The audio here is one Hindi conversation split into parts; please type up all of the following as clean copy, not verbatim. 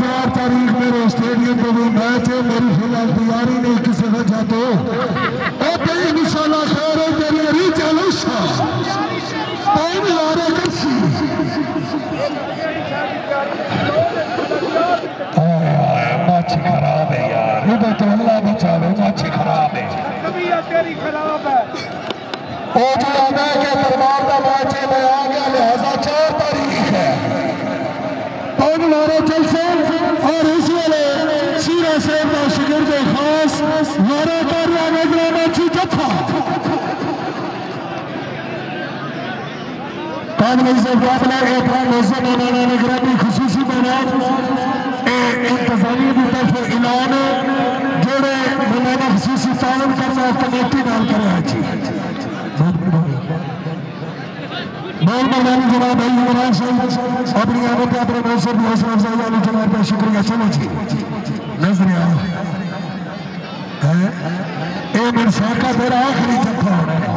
4 तारीख मेरे स्टेडियम पे भी मैच है। मेरी फिलहाल तैयारी नहीं किसी वजह तो इंशाल्लाह खैर है तेरी री चलो टाइम लारे करसी माछी खराब है यार। इधर तो अल्लाह बचावे, माछी खराब है। तेरी खराब है ओ जो आना के दरबार का मैच है मैं आ गया लिहाजा 4 तारीख है टाइम लारे जलसे और इस वाले सीरा सेब का शिगिर्द खास वारा कर रहा नजराना ची जफा काबिल इज्जत मुकाबला एहतराम मोहसिन मौलाना निगरानी खुसूसी बनाम इंतजामी की तरफ ऐलान जोड़े मौलाना खुसूसी तावन करना कमेटी नाल करे जी। बहुत मेहरबानी जनाब भाई इमरान साहब अपनी आमद अपने मौसम की हौसला अफजाई वाली जनाब का शुक्रिया। चलो जी नजर आओ ए मेरे साका तेरा आखिरी जत्था होना है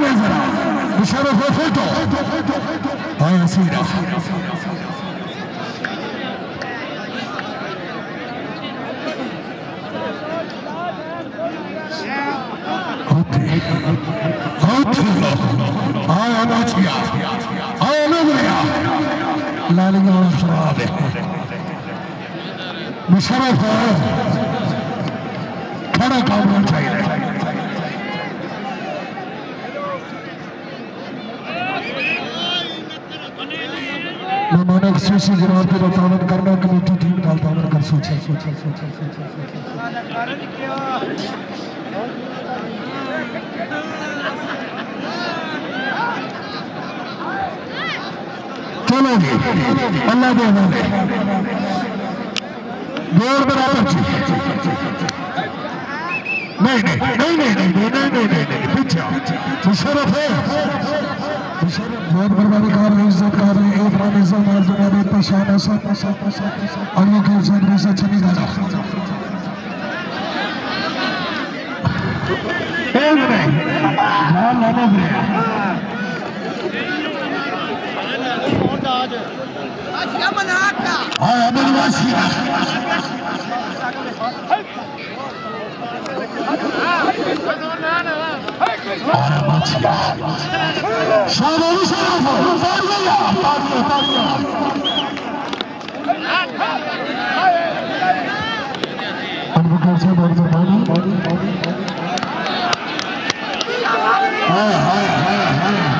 नजर मुशर्रफ हो फोटो हाँ सीरा लालिया शराब है मुशर्रफ है खड़ा काम चाहिए। मेहमान खुसूसी जनाब के तावन करना कमेटी टीम का तावन कर सोचा चलो जी अल्लाह दे हवाले गोल बराबर जी नहीं नहीं नहीं नहीं नहीं नहीं नहीं नहीं नहीं पीछे मुशर्रफ है बहुत बर्बादी कर रहे इज्जत कर रहे एहतराम इज्जत और जनाब पशाना सब अल्लाह के इज्जत में से चली जाना एक नहीं लाल लाना गया हाँ अबुल वासी शाबाश शाबाश अनबकर से बहुत मेहरबानी हाँ हाँ हाँ हाँ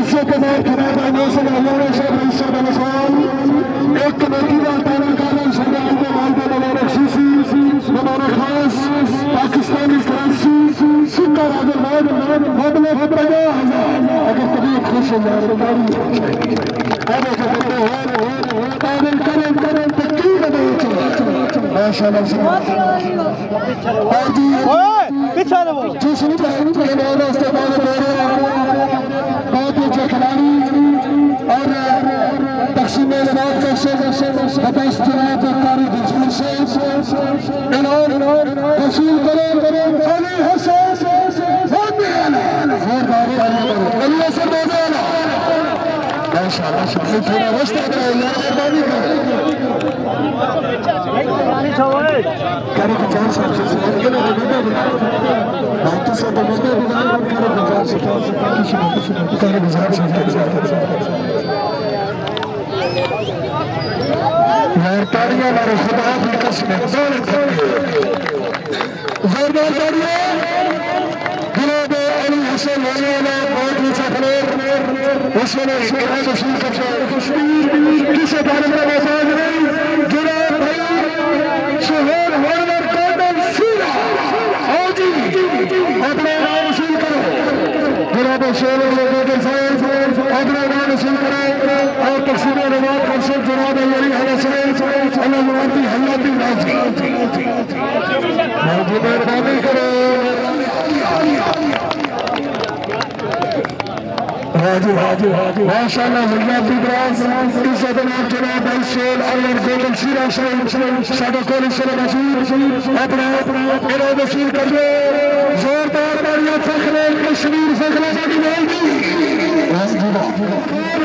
इससे कदर खड़ा करने से अल्लाह ने सब हिस्सा बनसान एक कमेटी का ताना कानून सरकार के माल के मुबारक सीसी मुबारक खास पाकिस्तानी कराची सिक्का राजस्थान बदले बदले अगर तबीयत खुश हो जाए तो गाड़ी आगे जो बंदे हो ताबिल करें तकलीफ नहीं चला माशाल्लाह जी पीछे रहो जिसने ये नाम इस्तेमाल कर रहे हैं बहुत ही अच्छे खिलाड़ी और तकसीम इनाम का बतौर जनाब कारी बिजली से इनाम वसूल करें अली हसन अल्लाह से बोला माशाल्लाह थोड़ा रास्ता करें मेहरबानी करें करे की चांस है के लिए बात से तो मुझे करे की चांस है किसी करे गुजारिश है तालियां हमारे खुदा की कसम जोरदार तालियां जनाब अली हसन वाला बहुत ऊंचा खिलाड़ी उसने इरादा वसूल करके किसी तारीख में मौजूद नहीं जनाब भाई शहर हरवर कर्नल सीरा आओ जी अपना नाम वसूल करो जनाब शेर लोगों के साथ अपना नाम वसूल करो और तकसीम नवाब करशद जनाब अली हसन अल्लाह मुरादी हल्लाती राजी मेहरबानी करो हाजी माशाल्लाह हुर्रियती ब्रास इज्जत नाम जनाब भाई शेर अल्लाह गोल्डन सीरा शादा कोल से मशहूर अपना इरादा वसूल कर दो जोरदार तालियां फखरे कश्मीर फखरे की बोल दी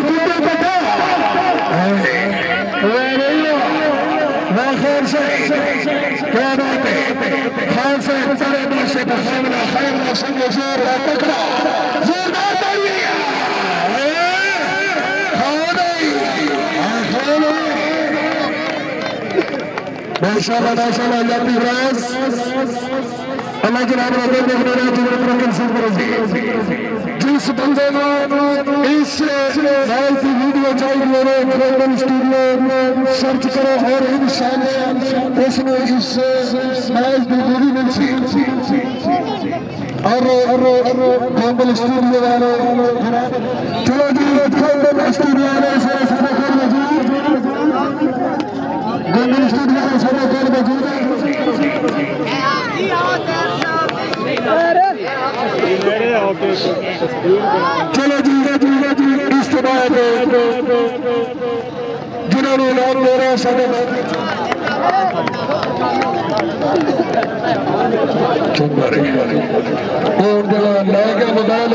गुड्डे पता खैर से क्या बात है खान से सारे बादशाह का सामना खैर मौसम में जोर पकड़ा जोरदार तालियां माशाल्लाह माशाल्लाह अल्लाह की राज अल्लाह के नाम रबे में मेरा जीवन रंगन से करेंगे जिस बंदे ने इस लाइव की वीडियो चाहिए मेरे गोल्डन स्टूडियो सर्च करो और इंशाअल्लाह उसमें इस लाइव की वीडियो मिलती और गोल्डन स्टूडियो वाले चलो जी गोल्डन स्टूडियो वाले गोल्डन स्टूडियो में सब कौन मौजूद है चलो जी इसके बाद जिन्होंने नाम ले रहा सारे और लागे मोबाइल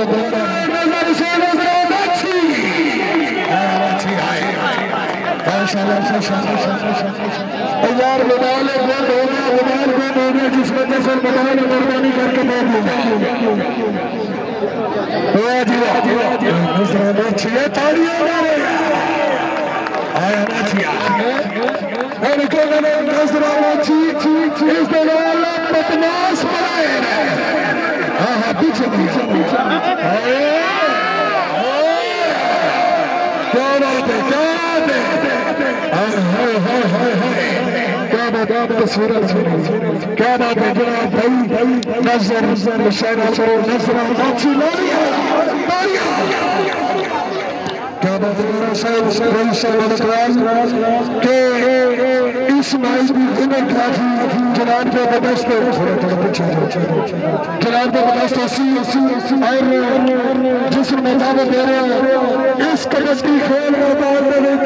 यार मोबाइल बंद हो गया मोबाइल बंद हो गया जिस वजह से मोबाइल मेहरबानी करके बैठ लिया तालियां मारे आया नाचिया और कहने नजराची इस दलाल बदमाश बनाए हाँ पीछे क्या बात है क्या बात है तस्वीर क्या बात है जनाब भाई नजर इशारा करो नजर अच्छी क्या बात है मेरा साहब के इस मैच की विनर ट्रॉफी जनाब के बदस्त जनाब के बदस्त और जिस मैदान में दे रहे हैं इस कबड्डी खेल मैदान में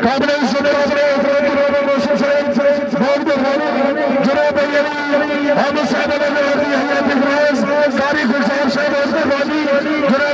काबले सुने जनाब हम साहब